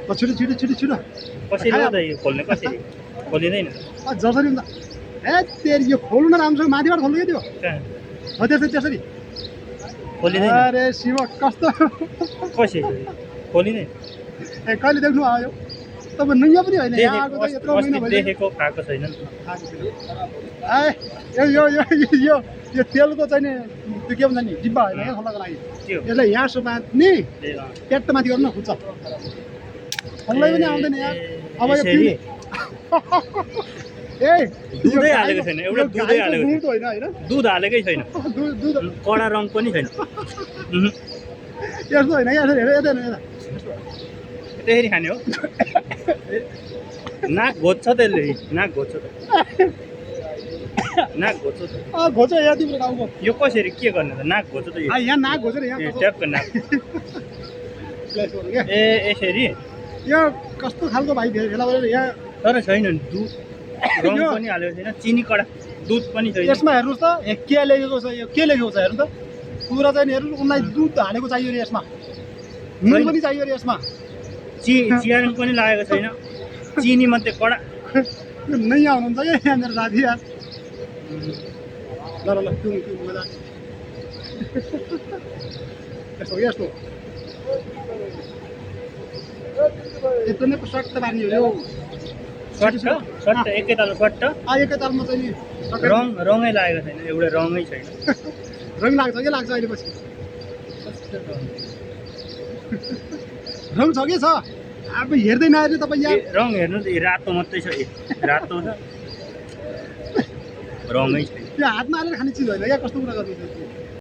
छिटो छिटो छिटो छिटो कसरी हो त यो खोल्ने कसरी खोलिँदैन जसरी हुन्छ ए तेरि यो खोल्नु न राम्रोसँग माथिबाट खोल्नु क्या त्यो कहाँ हो त्यसरी त्यसरी खोलिँदैन अरे शिव कस्तो कसरी खोलिँदैन ए कहिले देख्नु आयो तपाईँ नयाँ पनि होइन यहाँ आएको त यत्रो महिना अस्ति भइसक्यो देखेको खाएको छैन नि ए यो यो यो यो यो तेलको चाहिँ नि त्यो के भन्छ नि डिब्बा होइन क्या खोल्नको लागि त्यो यसलाई यहाँ सुमात्ने ए अँ। पेट माथि गर्नु न खुच्छ खोल्नै पनि आउँदैन यहाँ अब यो यसरी ए दुधै हालेको छैन एउटा दुधै हालेको दुध होइन होइन छैन दुध हालेकै छैन दुध कडा रङ पनि छैन यस्तो होइन क्या यसरी हेर यता हेर्नु यता त्यसरी खाने हो नाक घोच्छ त्यसले नाक घोच्छ त नाक घोच्छ त घोच यहाँ तिम्रो गाउँको यो कसरी के गर्ने त नाक घोच्छ त यो यहाँ नाक घोचेर यहाँ ए, कस्तो ट्याक्क नाक प्लेस गर्नु क्या ए यसरी यो कस्तो खालको भाइ भेला गरेर यहाँ तर छैन दुध रङ यो- पनि हालेको छैन चिनी कडा दुध पनि छैन यसमा हेर्नुहोस् त के लेखेको छ यो के लेखेको छ हेर्नु त पुरा चाहिँ हेर्नु उनलाई दुध हालेको चाहियो अरे यसमा नुन पनि चाहियो अरे यसमा चिया रङ पनि लागेको छैन चिनी मात्रै कडा यो नयाँ हुनुहुन्छ क्या यहाँ मेरो साथी यार ल ल ल त्यो मजा यस्तो यस्तो यस्तो नै सर्ट त पार्ने हो यो सट्ट एकैताल सट्ट एकैतालमा चाहिँ नि सट्ट रङै लागेको छैन एउटा रङै छैन रङ लाग्छ के लाग्छ अहिले पछि रङ छ के छ अब हेर्दैन अहिले तपाईँ यहाँ रङ हेर्नु त रातो मात्रै छ रातो छ रङै छैन त्यो हातमा हालेर खाने चिज होइन क्या कस्तो कुरा गर्नु